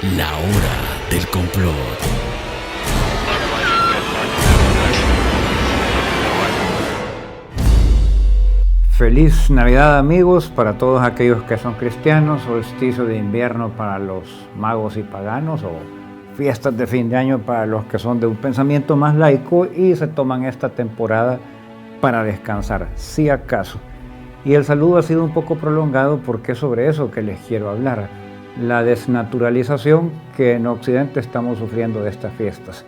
La hora del complot. Feliz Navidad, amigos, para todos aquellos que son cristianos, solsticio de invierno para los magos y paganos, o fiestas de fin de año para los que son de un pensamiento más laico y se toman esta temporada para descansar, si acaso. Y el saludo ha sido un poco prolongado porque es sobre eso que les quiero hablar, la desnaturalización que en Occidente estamos sufriendo de estas fiestas.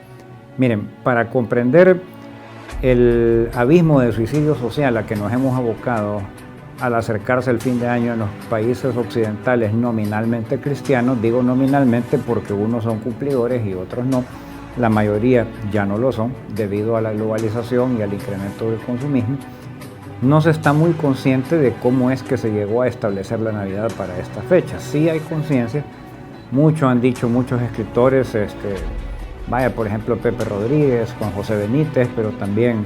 Miren, para comprender el abismo de suicidio social a que nos hemos abocado al acercarse el fin de año en los países occidentales nominalmente cristianos, digo nominalmente porque unos son cumplidores y otros no, la mayoría ya no lo son debido a la globalización y al incremento del consumismo, no se está muy consciente de cómo es que se llegó a establecer la Navidad para esta fecha. Sí hay conciencia, mucho han dicho muchos escritores, por ejemplo Pepe Rodríguez, Juan José Benítez, pero también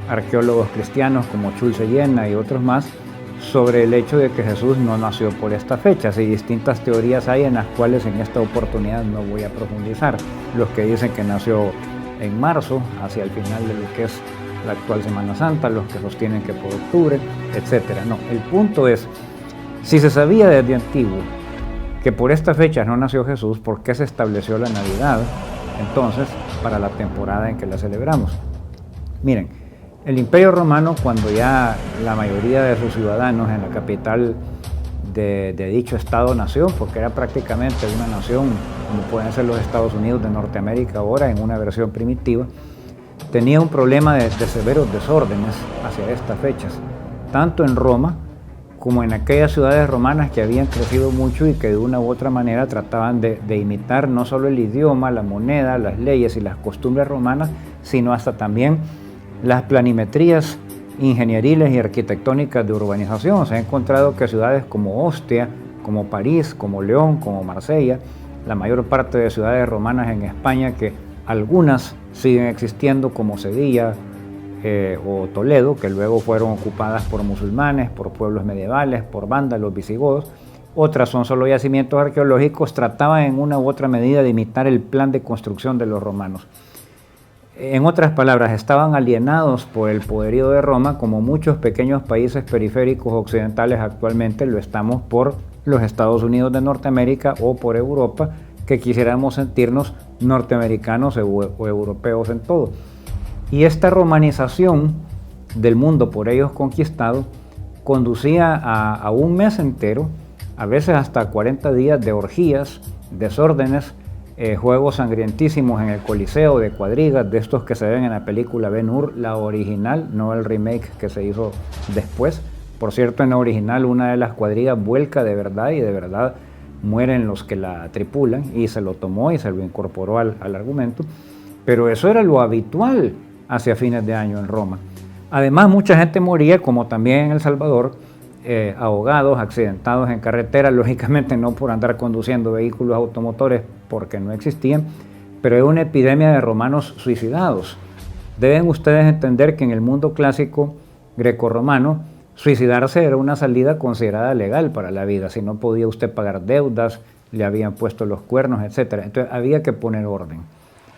arqueólogos cristianos como Chulce Llena y otros más, sobre el hecho de que Jesús no nació por estas fechas, y distintas teorías hay en las cuales en esta oportunidad no voy a profundizar. Los que dicen que nació en marzo, hacia el final de lo que es la actual Semana Santa, los que sostienen que por octubre, etcétera. No, el punto es, si se sabía desde antiguo que por estas fechas no nació Jesús, ¿por qué se estableció la Navidad entonces para la temporada en que la celebramos? Miren, el Imperio Romano, cuando ya la mayoría de sus ciudadanos en la capital de dicho estado nació, porque era prácticamente una nación como pueden ser los Estados Unidos de Norteamérica ahora en una versión primitiva, tenía un problema de severos desórdenes hacia estas fechas, tanto en Roma como en aquellas ciudades romanas que habían crecido mucho y que de una u otra manera trataban de imitar no solo el idioma, la moneda, las leyes y las costumbres romanas, sino hasta también las planimetrías ingenieriles y arquitectónicas de urbanización. Se ha encontrado que ciudades como Ostia, como París, como León, como Marsella, la mayor parte de ciudades romanas en España, que algunas siguen existiendo como Sevilla o Toledo, que luego fueron ocupadas por musulmanes, por pueblos medievales, por vándalos, visigodos. Otras son solo yacimientos arqueológicos, trataban en una u otra medida de imitar el plan de construcción de los romanos. En otras palabras, estaban alienados por el poderío de Roma, como muchos pequeños países periféricos occidentales actualmente lo estamos por los Estados Unidos de Norteamérica o por Europa, que quisiéramos sentirnos norteamericanos o europeos en todo. Y esta romanización del mundo por ellos conquistado conducía a un mes entero, a veces hasta 40 días de orgías, desórdenes, juegos sangrientísimos en el Coliseo, de cuadrigas, de estos que se ven en la película Ben-Hur, la original, no el remake que se hizo después. Por cierto, en la original una de las cuadrigas vuelca de verdad y de verdad mueren los que la tripulan, y se lo tomó y se lo incorporó al argumento, pero eso era lo habitual hacia fines de año en Roma. Además, mucha gente moría, como también en El Salvador, ahogados, accidentados en carretera, lógicamente no por andar conduciendo vehículos automotores porque no existían, pero es una epidemia de romanos suicidados. Deben ustedes entender que en el mundo clásico grecorromano, suicidarse era una salida considerada legal para la vida. Si no podía usted pagar deudas, le habían puesto los cuernos, etc. Entonces había que poner orden.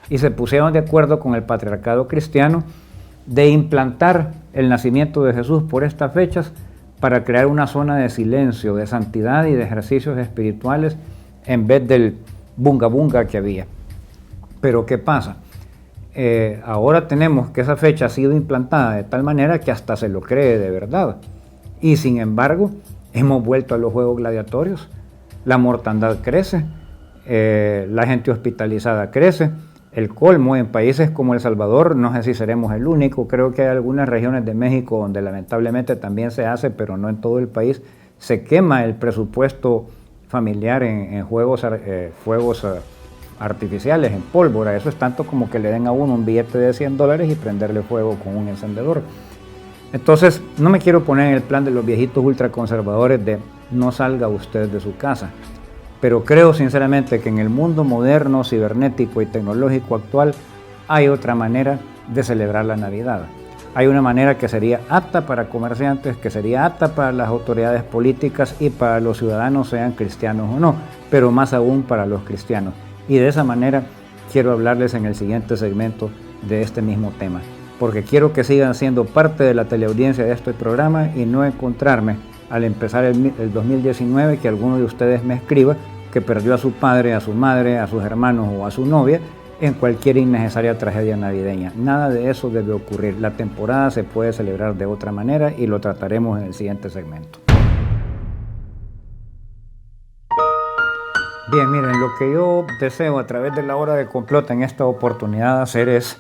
Y se pusieron de acuerdo con el patriarcado cristiano de implantar el nacimiento de Jesús por estas fechas para crear una zona de silencio, de santidad y de ejercicios espirituales en vez del bunga bunga que había. Pero ¿qué pasa? Ahora tenemos que esa fecha ha sido implantada de tal manera que hasta se lo cree de verdad. Y sin embargo, hemos vuelto a los juegos gladiatorios, la mortandad crece, la gente hospitalizada crece, el colmo en países como El Salvador, no sé si seremos el único, creo que hay algunas regiones de México donde lamentablemente también se hace, pero no en todo el país, se quema el presupuesto familiar en fuegos artificiales, en pólvora. Eso es tanto como que le den a uno un billete de $100 y prenderle fuego con un encendedor. Entonces, no me quiero poner en el plan de los viejitos ultraconservadores de no salga usted de su casa, pero creo sinceramente que en el mundo moderno, cibernético y tecnológico actual hay otra manera de celebrar la Navidad. hay una manera que sería apta para comerciantes, que sería apta para las autoridades políticas y para los ciudadanos, sean cristianos o no, pero más aún para los cristianos. Y de esa manera quiero hablarles en el siguiente segmento de este mismo tema, porque quiero que sigan siendo parte de la teleaudiencia de este programa y no encontrarme al empezar el 2019 que alguno de ustedes me escriba que perdió a su padre, a su madre, a sus hermanos o a su novia en cualquier innecesaria tragedia navideña. Nada de eso debe ocurrir. La temporada se puede celebrar de otra manera y lo trataremos en el siguiente segmento. Bien, miren, lo que yo deseo a través de la hora de complot en esta oportunidad hacer es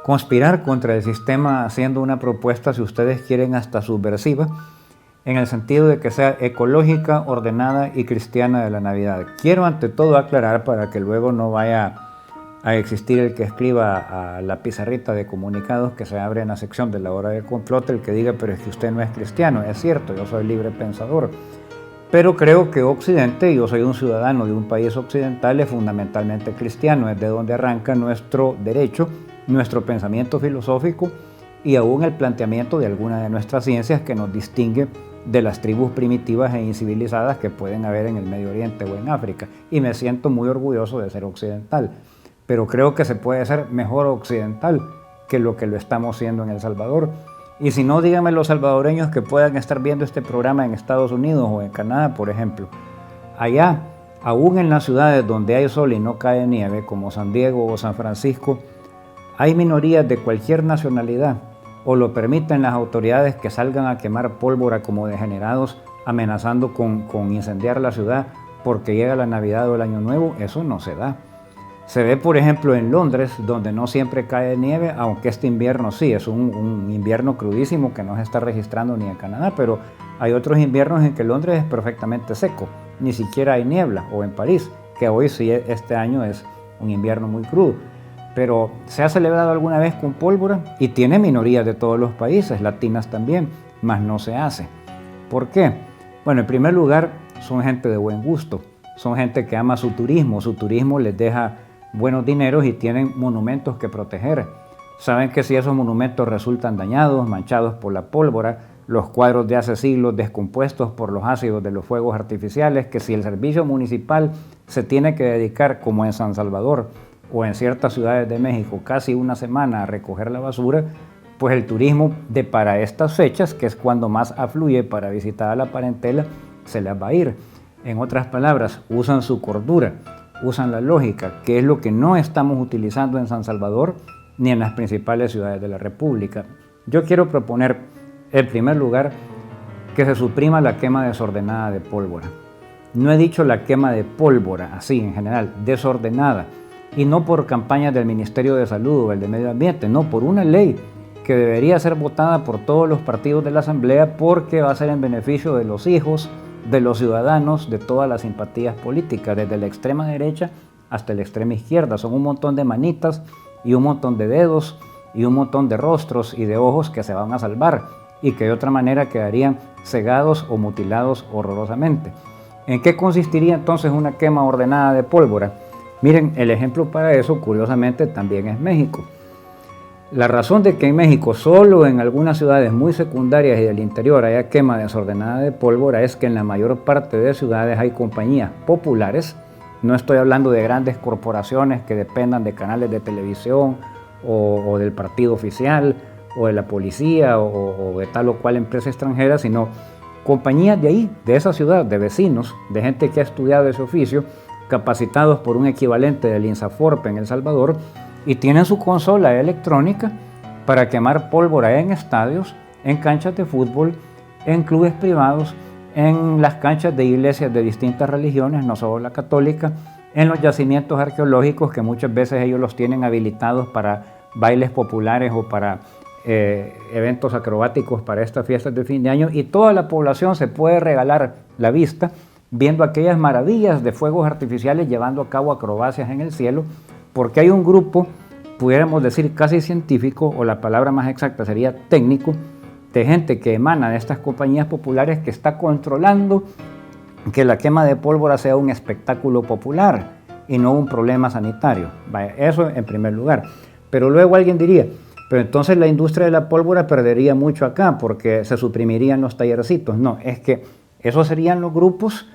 conspirar contra el sistema haciendo una propuesta, si ustedes quieren, hasta subversiva, en el sentido de que sea ecológica, ordenada y cristiana de la Navidad. Quiero ante todo aclarar para que luego no vaya a existir el que escriba a la pizarrita de comunicados que se abre en la sección de la hora de complot, el que diga, pero es que usted no es cristiano. Es cierto, yo soy libre pensador, pero creo que Occidente, yo soy un ciudadano de un país occidental, es fundamentalmente cristiano, es de donde arranca nuestro derecho, nuestro pensamiento filosófico y aún el planteamiento de algunas de nuestras ciencias que nos distingue de las tribus primitivas e incivilizadas que pueden haber en el Medio Oriente o en África. Y me siento muy orgulloso de ser occidental, pero creo que se puede ser mejor occidental que lo estamos siendo en El Salvador. Y si no, díganme los salvadoreños que puedan estar viendo este programa en Estados Unidos o en Canadá, por ejemplo. Allá, aún en las ciudades donde hay sol y no cae nieve, como San Diego o San Francisco, hay minorías de cualquier nacionalidad, o lo permiten las autoridades que salgan a quemar pólvora como degenerados, amenazando con incendiar la ciudad porque llega la Navidad o el Año Nuevo. Eso no se da. Se ve, por ejemplo, en Londres, donde no siempre cae nieve, aunque este invierno sí, es un invierno crudísimo que no se está registrando ni en Canadá, pero hay otros inviernos en que Londres es perfectamente seco, ni siquiera hay niebla, o en París, que hoy sí, este año es un invierno muy crudo. Pero se ha celebrado alguna vez con pólvora y tiene minorías de todos los países, latinas también, mas no se hace. ¿Por qué? Bueno, en primer lugar, son gente de buen gusto, son gente que ama su turismo les deja buenos dineros y tienen monumentos que proteger. Saben que si esos monumentos resultan dañados, manchados por la pólvora, los cuadros de hace siglos descompuestos por los ácidos de los fuegos artificiales, que si el servicio municipal se tiene que dedicar, como en San Salvador o en ciertas ciudades de México, casi una semana a recoger la basura, pues el turismo de para estas fechas, que es cuando más afluye para visitar a la parentela, se les va a ir. En otras palabras, usan su cordura, usan la lógica, que es lo que no estamos utilizando en San Salvador ni en las principales ciudades de la República. Yo quiero proponer, en primer lugar, que se suprima la quema desordenada de pólvora. No he dicho la quema de pólvora, así en general, desordenada, y no por campañas del Ministerio de Salud o el de Medio Ambiente, no, por una ley que debería ser votada por todos los partidos de la Asamblea porque va a ser en beneficio de los hijos, de los ciudadanos, de todas las simpatías políticas, desde la extrema derecha hasta la extrema izquierda. Son un montón de manitas y un montón de dedos y un montón de rostros y de ojos que se van a salvar y que de otra manera quedarían cegados o mutilados horrorosamente. ¿En qué consistiría entonces una quema ordenada de pólvora? Miren, el ejemplo para eso, curiosamente, también es México. La razón de que en México solo en algunas ciudades muy secundarias y del interior haya quema desordenada de pólvora es que en la mayor parte de ciudades hay compañías populares. No estoy hablando de grandes corporaciones que dependan de canales de televisión o del partido oficial o de la policía o de tal o cual empresa extranjera, sino compañías de ahí, de esa ciudad, de vecinos, de gente que ha estudiado ese oficio, capacitados por un equivalente del INSAFORP en El Salvador, y tienen su consola electrónica para quemar pólvora en estadios, en canchas de fútbol, en clubes privados, en las canchas de iglesias de distintas religiones, no solo la católica, en los yacimientos arqueológicos que muchas veces ellos los tienen habilitados para bailes populares o para eventos acrobáticos para estas fiestas de fin de año, y toda la población se puede regalar la vista viendo aquellas maravillas de fuegos artificiales llevando a cabo acrobacias en el cielo, porque hay un grupo, pudiéramos decir casi científico, o la palabra más exacta sería técnico, de gente que emana de estas compañías populares que está controlando que la quema de pólvora sea un espectáculo popular y no un problema sanitario. Vaya, eso en primer lugar. Pero luego alguien diría, Pero entonces la industria de la pólvora perdería mucho acá porque se suprimirían los tallercitos. No, es que esos serían los grupos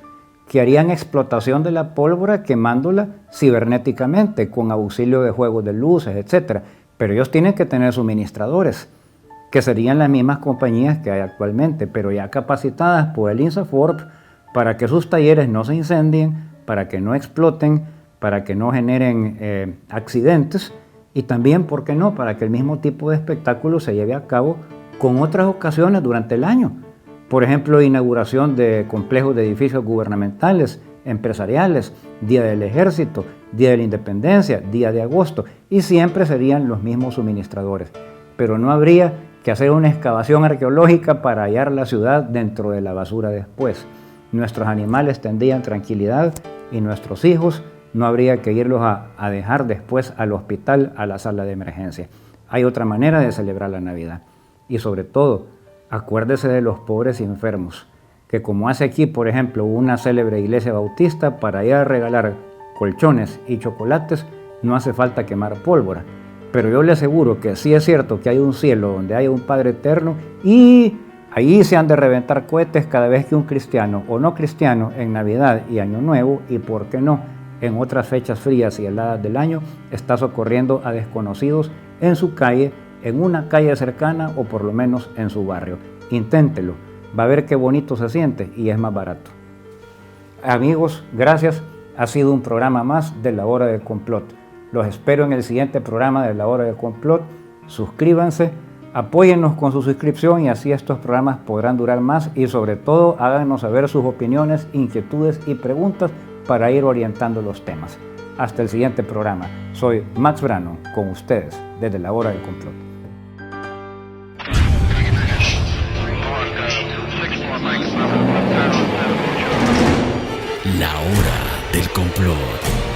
que harían explotación de la pólvora quemándola cibernéticamente con auxilio de juegos de luces, etc. Pero ellos tienen que tener suministradores, que serían las mismas compañías que hay actualmente, pero ya capacitadas por el INSAFORP para que sus talleres no se incendien, para que no exploten, para que no generen accidentes y también, ¿por qué no?, para que el mismo tipo de espectáculo se lleve a cabo con otras ocasiones durante el año. Por ejemplo, inauguración de complejos de edificios gubernamentales, empresariales, Día del Ejército, Día de la Independencia, Día de Agosto, y siempre serían los mismos suministradores. Pero no habría que hacer una excavación arqueológica para hallar la ciudad dentro de la basura después. Nuestros animales tendrían tranquilidad y nuestros hijos no habría que irlos a dejar después al hospital, a la sala de emergencia. Hay otra manera de celebrar la Navidad. Y sobre todo, acuérdese de los pobres y enfermos, que como hace aquí, por ejemplo, una célebre iglesia bautista, para ir a regalar colchones y chocolates, no hace falta quemar pólvora. Pero yo le aseguro que sí es cierto que hay un cielo donde hay un Padre eterno y ahí se han de reventar cohetes cada vez que un cristiano o no cristiano en Navidad y Año Nuevo, y por qué no, en otras fechas frías y heladas del año, está socorriendo a desconocidos en su calle, en una calle cercana o por lo menos en su barrio. Inténtelo, va a ver qué bonito se siente y es más barato. Amigos, gracias. Ha sido un programa más de La Hora del Complot. Los espero en el siguiente programa de La Hora del Complot. Suscríbanse, apóyennos con su suscripción y así estos programas podrán durar más y sobre todo háganos saber sus opiniones, inquietudes y preguntas para ir orientando los temas. Hasta el siguiente programa. Soy Max Brano, con ustedes desde La Hora del Complot. La Hora del Complot.